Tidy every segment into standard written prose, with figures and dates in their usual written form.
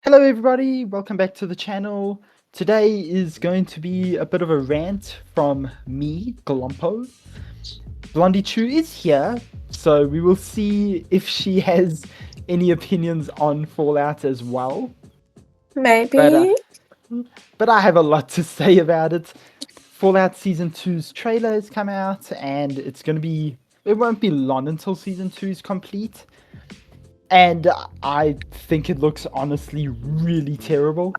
Hello everybody, welcome back to the channel. Today is going to be a bit of a rant from me, Glompo. Blondiechu is here, so we will see if she has any opinions on Fallout as well. But uh, Maybe. but I have a lot to say about it. Fallout Season 2's trailer has come out, and it won't be long until Season 2 is complete. And I think it looks honestly really terrible.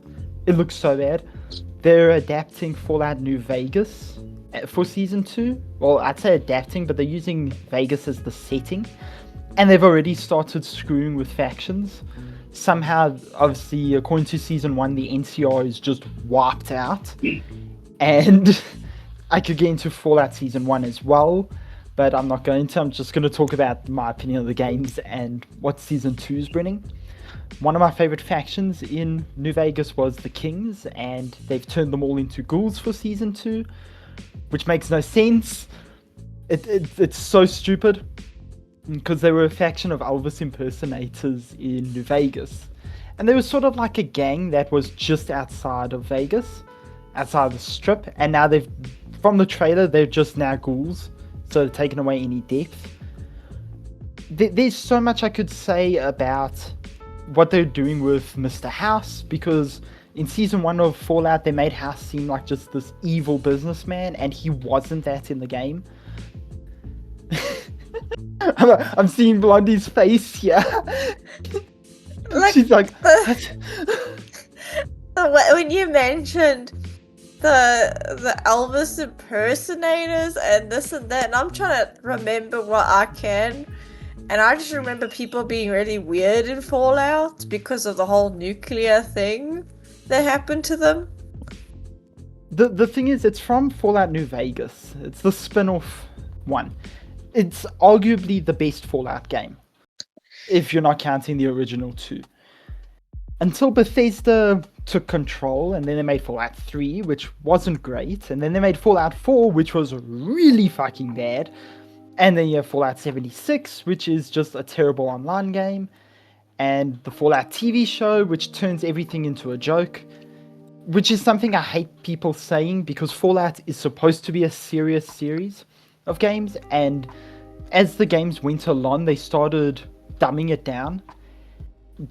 It looks so bad. They're adapting Fallout New Vegas for season 2. Well, I'd say adapting, but they're using Vegas as the setting. And they've already started screwing with factions. Somehow, obviously, according to season 1, the NCR is just wiped out. And I could get into Fallout Season 1 as well, but I'm not going to. I'm just going to talk about my opinion of the games and what Season 2 is bringing. One of my favorite factions in New Vegas was the Kings, and they've turned them all into ghouls for Season 2, which makes no sense. It's so stupid, because they were a faction of Elvis impersonators in New Vegas. And they were sort of like a gang that was just outside of Vegas, outside the strip, and now from the trailer, they're just now ghouls, so they've taken away any depth. There's so much I could say about what they're doing with Mr. House, because in season 1 of Fallout, they made House seem like just this evil businessman, and he wasn't that in the game. I'm seeing Blondie's face here. She's like, when you mentioned the Elvis impersonators and this and that, and I'm trying to remember what I can, and I just remember people being really weird in Fallout because of the whole nuclear thing that happened to them. The thing is, it's from Fallout New Vegas. It's the spin-off one. It's arguably the best Fallout game, if you're not counting the original 2. Until Bethesda took control, and then they made Fallout 3, which wasn't great, and then they made Fallout 4, which was really fucking bad, and then you have Fallout 76, which is just a terrible online game, and the Fallout TV show, which turns everything into a joke, which is something I hate people saying, because Fallout is supposed to be a serious series of games, and as the games went along, they started dumbing it down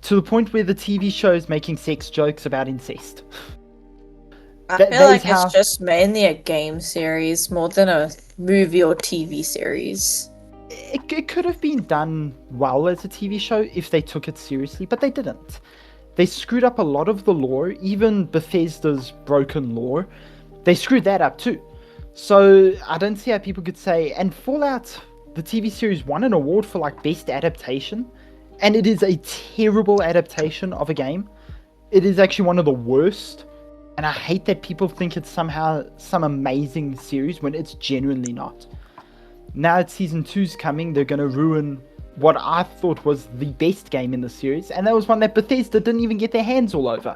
to the point where the TV show is making sex jokes about incest. I feel like it's just mainly a game series more than a movie or TV series. It could have been done well as a TV show if they took it seriously, but they didn't. They screwed up a lot of the lore, even Bethesda's broken lore. They screwed that up too. So I don't see how people could say, and Fallout, the TV series, won an award for like best adaptation, and it is a terrible adaptation of a game. It is actually one of the worst, and I hate that people think it's somehow some amazing series when it's genuinely not. Now that season 2's coming, they're going to ruin what I thought was the best game in the series, and that was one that Bethesda didn't even get their hands all over.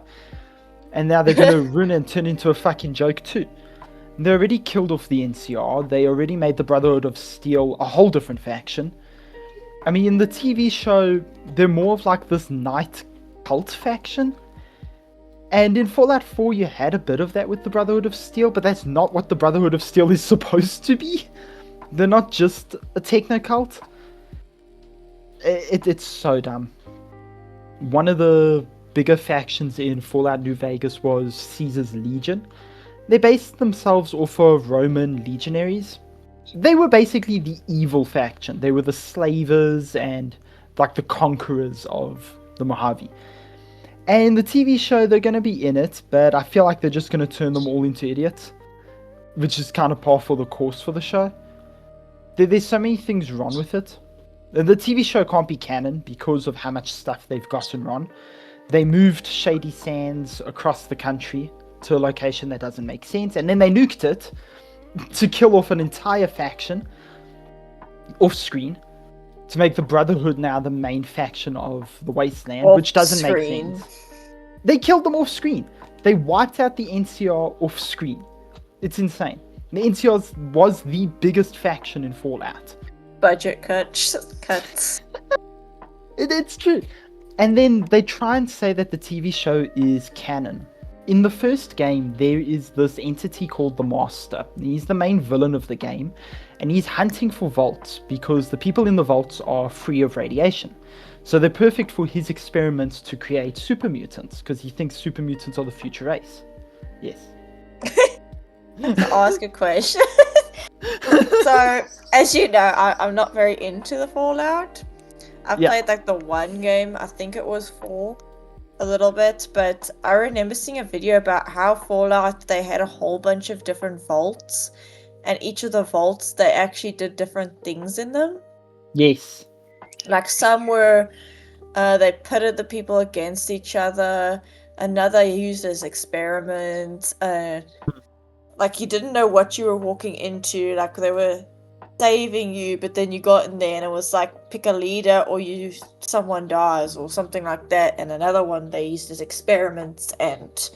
And now they're going to ruin it and turn into a fucking joke too. They already killed off the NCR, they already made the Brotherhood of Steel a whole different faction. I mean, in the TV show, they're more of like this night cult faction. And in Fallout 4, you had a bit of that with the Brotherhood of Steel, but that's not what the Brotherhood of Steel is supposed to be. They're not just a techno cult. It's so dumb. One of the bigger factions in Fallout New Vegas was Caesar's Legion. They based themselves off of Roman legionaries. They were basically the evil faction. They were the slavers and like the conquerors of the Mojave. And the TV show, they're going to be in it, but I feel like they're just going to turn them all into idiots, which is kind of par for the course for the show. There's so many things wrong with it. The TV show can't be canon because of how much stuff they've gotten wrong. They moved Shady Sands across the country to a location that doesn't make sense, and then they nuked it to kill off an entire faction off screen to make the Brotherhood now the main faction of the Wasteland, which doesn't make sense. They killed them off screen. They wiped out the NCR off screen. It's insane. The NCR was the biggest faction in Fallout. Budget cuts. It's true. And then they try and say that the TV show is canon. In the first game, there is this entity called the Master. He's the main villain of the game, and he's hunting for vaults because the people in the vaults are free of radiation. So they're perfect for his experiments to create super mutants, because he thinks super mutants are the future race. Yes. To ask a question. So, as you know, I'm not very into the Fallout. I've played like the one game, I think it was 4, a little bit, but I remember seeing a video about how Fallout, they had a whole bunch of different vaults, and each of the vaults, they actually did different things in them. Yes. Like some were, they pitted the people against each other, another used as experiments, like you didn't know what you were walking into, like they were saving you, but then you got in there and it was like pick a leader or someone dies or something like that, and another one they used as experiments. And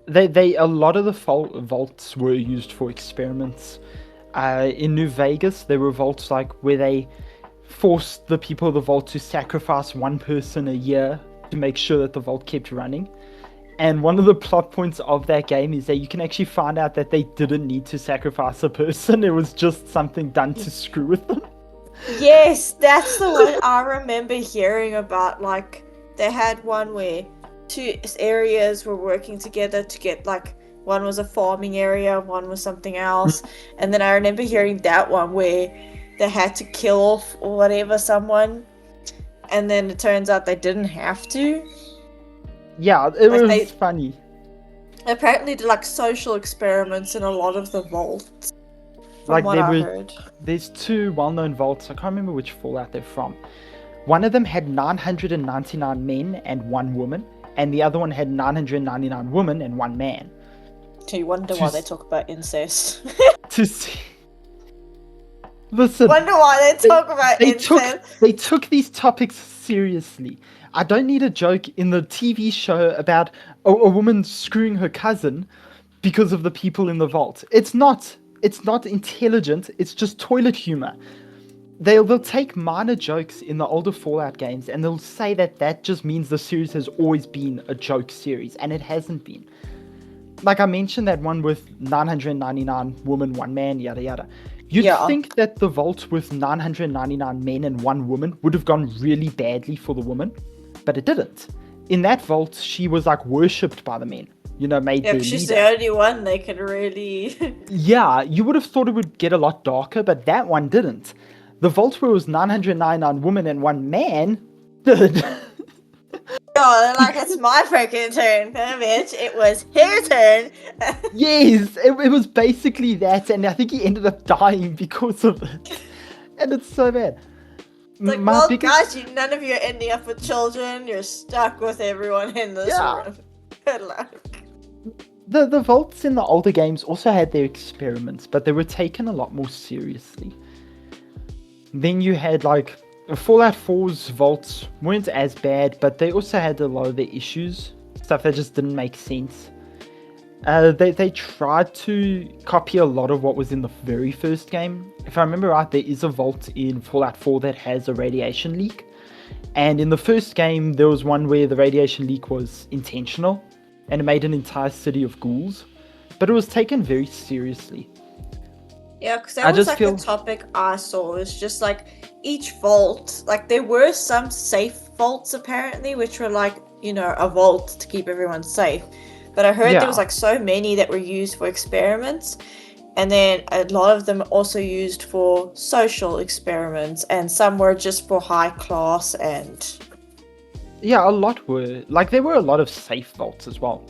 they a lot of the vaults were used for experiments. In New Vegas, there were vaults like where they forced the people of the vault to sacrifice one person a year to make sure that the vault kept running. And one of the plot points of that game is that you can actually find out that they didn't need to sacrifice a person. It was just something done to screw with them. Yes, that's the one I remember hearing about. Like, they had one where 2 areas were working together to get, like, one was a farming area, one was something else. And then I remember hearing that one where they had to kill off or whatever someone. And then it turns out they didn't have to. Yeah, it was funny. Apparently did like social experiments in a lot of the vaults. From what I heard. There's 2 well-known vaults. I can't remember which Fallout they're from. One of them had 999 men and 1 woman, and the other one had 999 women and 1 man. So you wonder why they talk about incest. To see. Listen. Wonder why they talk about incest. They took these topics seriously. I don't need a joke in the TV show about a woman screwing her cousin because of the people in the vault. It's not intelligent. It's just toilet humor. They'll take minor jokes in the older Fallout games and they'll say that just means the series has always been a joke series, and it hasn't been. Like I mentioned that one with 999 woman, 1 man, yada yada. You'd think that the vault with 999 men and 1 woman would have gone really badly for the woman, but it didn't. In that vault, she was like worshipped by the men. Made their leader. She's the only one they could really... Yeah, you would have thought it would get a lot darker, but that one didn't. The vault where it was 999 women and 1 man did. Oh, like, it's my freaking turn, bitch. It was his turn. Yes, it was basically that, and I think he ended up dying because of it. And it's so bad. It's like, guys, none of you are ending up with children. You're stuck with everyone in this room. Good luck. The vaults in the older games also had their experiments, but they were taken a lot more seriously. Then you had, like, Fallout 4's vaults weren't as bad, but they also had a lot of their issues. Stuff that just didn't make sense. They tried to copy a lot of what was in the very first game. If I remember right, there is a vault in Fallout 4 that has a radiation leak. And in the first game, there was one where the radiation leak was intentional, and it made an entire city of ghouls. But it was taken very seriously. Yeah, because that was like the topic I saw. It's just like each vault, like there were some safe vaults apparently, which were like, a vault to keep everyone safe. But I heard there was like so many that were used for experiments, and then a lot of them also used for social experiments, and some were just for high class and... Yeah, a lot were. Like, there were a lot of safe vaults as well.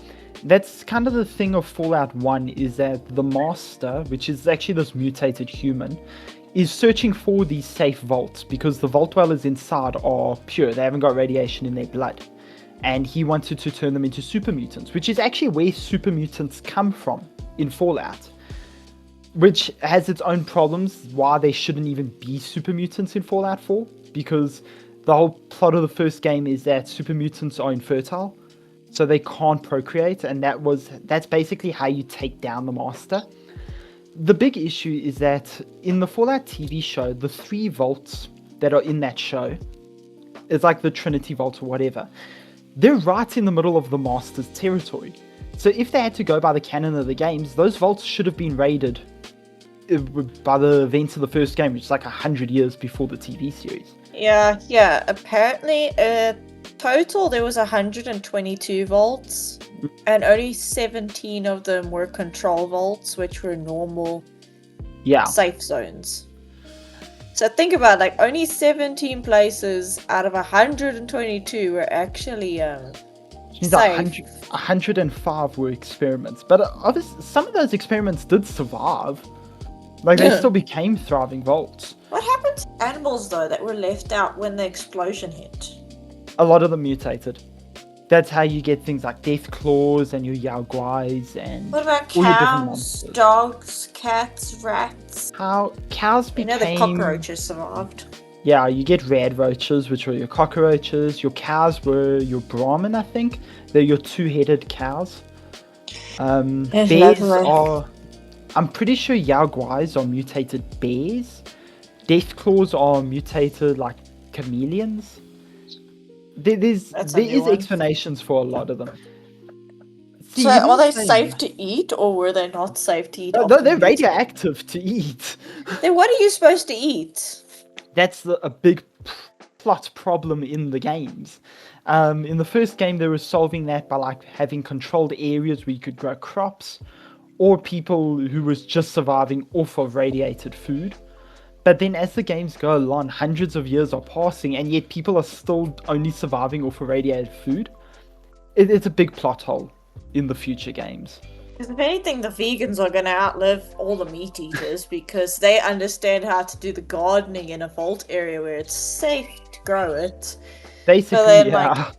That's kind of the thing of Fallout 1, is that the Master, which is actually this mutated human, is searching for these safe vaults because the vault dwellers inside are pure. They haven't got radiation in their blood. And he wanted to turn them into super mutants, which is actually where super mutants come from in Fallout, which has its own problems why they shouldn't even be super mutants in Fallout 4, because the whole plot of the first game is that super mutants are infertile, so they can't procreate, and that's basically how you take down the Master. The big issue is that in the Fallout TV show, the 3 vaults that are in that show, It's like the Trinity Vault or whatever. They're right in the middle of the Master's territory. So if they had to go by the canon of the games, those vaults should have been raided by the events of the first game, which is like 100 years before the TV series. Yeah. Apparently, total there was 122 vaults, and only 17 of them were control vaults, which were normal safe zones. So think about like only 17 places out of 122 were actually safe. 105 were experiments, but obviously some of those experiments did survive. Like they still became thriving vaults. What happened to animals though that were left out when the explosion hit? A lot of them mutated. That's how you get things like death claws and your Yao Guais and what about all your different cows, monsters. dogs, cats, rats? How cows became... the cockroaches survived. Yeah, you get rad roaches, which are your cockroaches. Your cows were your Brahmin, I think. They're your two-headed cows. Bears are... I'm pretty sure Yao Guais are mutated bears. Death claws are mutated like chameleons. There is explanations for a lot of them. See, so are they safe to eat, or were they not safe to eat? No, they're radioactive to eat. Then what are you supposed to eat? That's a big plot problem in the games. In the first game, they were solving that by like having controlled areas where you could grow crops, or people who was just surviving off of radiated food. But then as the games go along, hundreds of years are passing, and yet people are still only surviving off of radiated food. It's a big plot hole in the future games. Because if anything, the vegans are going to outlive all the meat eaters because they understand how to do the gardening in a vault area where it's safe to grow it. Basically, so then, like,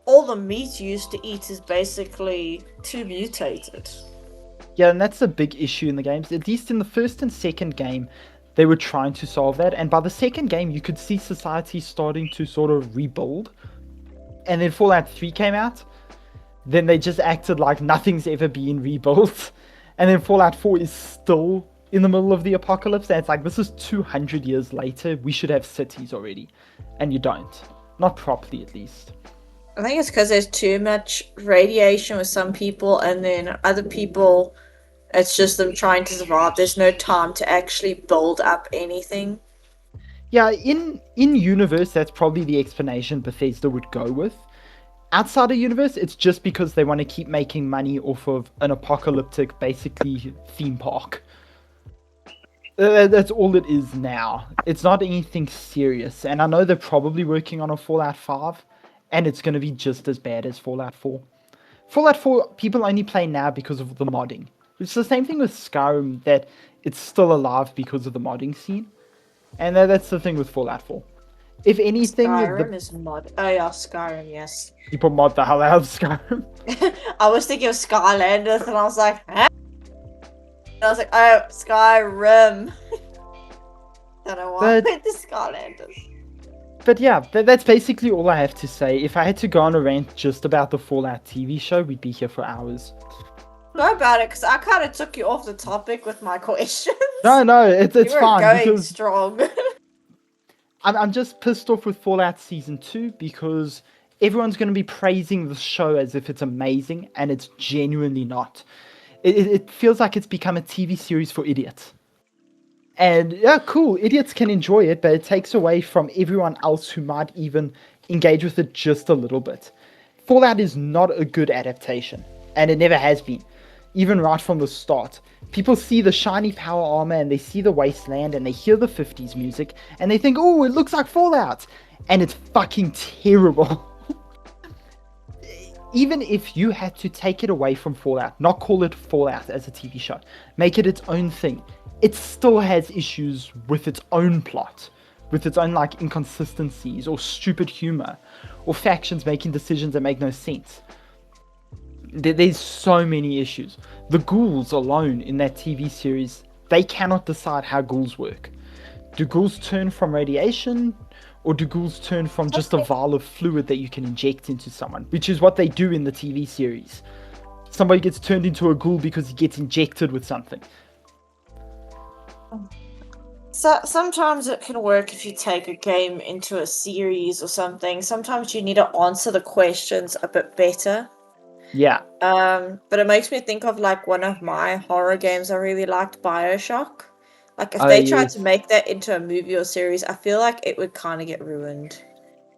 all the meat you used to eat is basically too mutated. Yeah, and that's a big issue in the games. At least in the first and second game, they were trying to solve that. And by the second game, you could see society starting to sort of rebuild. And then Fallout 3 came out. Then they just acted like nothing's ever been rebuilt. And then Fallout 4 is still in the middle of the apocalypse. And it's like, this is 200 years later. We should have cities already. And you don't. Not properly, at least. I think it's because there's too much radiation with some people, and then other people, it's just them trying to survive. There's no time to actually build up anything. Yeah, in universe, that's probably the explanation Bethesda would go with. Outside of universe, it's just because they want to keep making money off of an apocalyptic, basically, theme park. That's all it is now. It's not anything serious, and I know they're probably working on a Fallout 5. And it's going to be just as bad as Fallout 4. Fallout 4, people only play now because of the modding. It's the same thing with Skyrim, that it's still alive because of the modding scene. And that's the thing with Fallout 4. If anything... Skyrim is mod... Oh yeah, Skyrim, yes. People mod the hell out of Skyrim. I was thinking of Skylanders, and I was like, huh? And I was like, oh, Skyrim. Don't know why I went to Skylanders. But yeah, that's basically all I have to say. If I had to go on a rant just about the Fallout TV show, we'd be here for hours. Go about it, because I kind of took you off the topic with my questions. No, it's you were fine. Going because strong. I'm just pissed off with Fallout Season 2 because everyone's going to be praising the show as if it's amazing, and it's genuinely not. It feels like it's become a TV series for idiots. And yeah, cool, idiots can enjoy it, but it takes away from everyone else who might even engage with it just a little bit. Fallout is not a good adaptation, and it never has been, even right from the start. People see the shiny power armor, and they see the wasteland, and they hear the 50s music, and they think, oh, it looks like Fallout! And it's fucking terrible. Even if you had to take it away from Fallout, not call it Fallout as a TV show, make it its own thing, it still has issues with its own plot, with its own like inconsistencies or stupid humor, or factions making decisions that make no sense. There's so many issues. The ghouls alone in that TV series, they cannot decide how ghouls work. Do ghouls turn from radiation, or do ghouls turn from just a vial of fluid that you can inject into someone, which is what they do in the TV series. Somebody gets turned into a ghoul because he gets injected with something. So sometimes it can work if you take a game into a series or something. Sometimes you need to answer the questions a bit better. Yeah. But it makes me think of like one of my horror games I really liked, BioShock. Like if Oh they tried to yes. make that into a movie or series, I feel like it would kind of get ruined.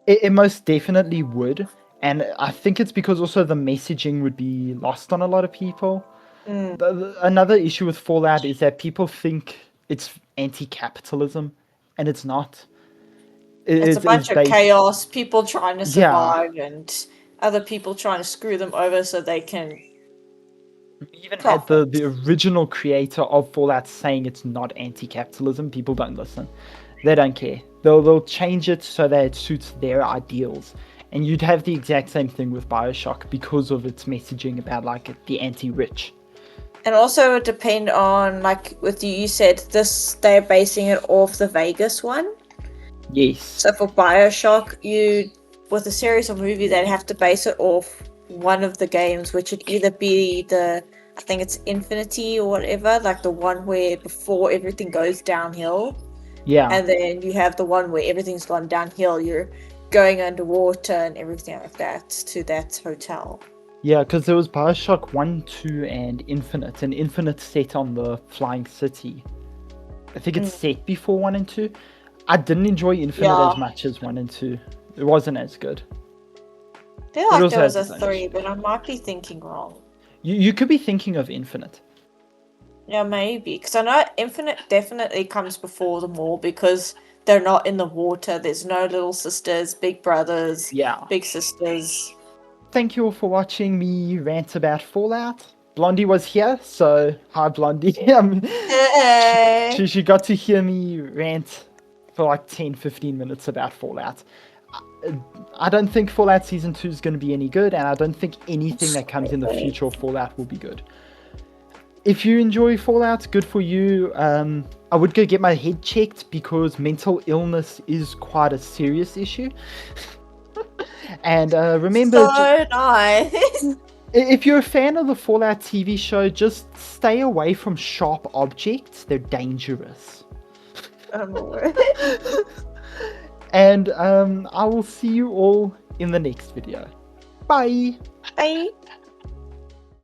It most definitely would, and I think it's because also the messaging would be lost on a lot of people. Mm. Another issue with Fallout is that people think it's anti-capitalism, and it's not. It's a It's bunch of based, chaos, people trying to yeah. survive, and other people trying to screw them over so they can We even had profit. the original creator of Fallout saying it's not anti-capitalism. People don't listen. They don't care. They'll change it so that it suits their ideals. And you'd have the exact same thing with BioShock because of its messaging about like the anti-rich. And also it would depend on, like with you said this, they're basing it off the Vegas one. Yes. So for BioShock, you with a series or movie, they'd have to base it off one of the games, which would either be I think it's Infinity or whatever, like the one where before everything goes downhill, Yeah. and then you have the one where everything's gone downhill. You're going underwater and everything like that to that hotel. Yeah, because there was BioShock 1, 2, and Infinite. And Infinite set on the Flying City. I think it's set before 1 and 2. I didn't enjoy Infinite Yeah, as much as 1 and 2. It wasn't as good. I feel It like there also was has a its own 3, issues. but I might be thinking wrong. You could be thinking of Infinite. Yeah, maybe. Because I know Infinite definitely comes before them all because they're not in the water. There's no little sisters, big brothers, Yeah. big sisters. Thank you all for watching me rant about Fallout. Blondie was here, so hi Blondie. Hey. She got to hear me rant for like 10-15 minutes about Fallout. I don't think Fallout Season 2 is going to be any good, and I don't think anything that comes in the future of Fallout will be good. If you enjoy Fallout, good for you. I would go get my head checked because mental illness is quite a serious issue. And remember, So nice. if you're a fan of the Fallout TV show, just stay away from sharp objects. They're dangerous. And I will see you all in the next video. Bye! Bye.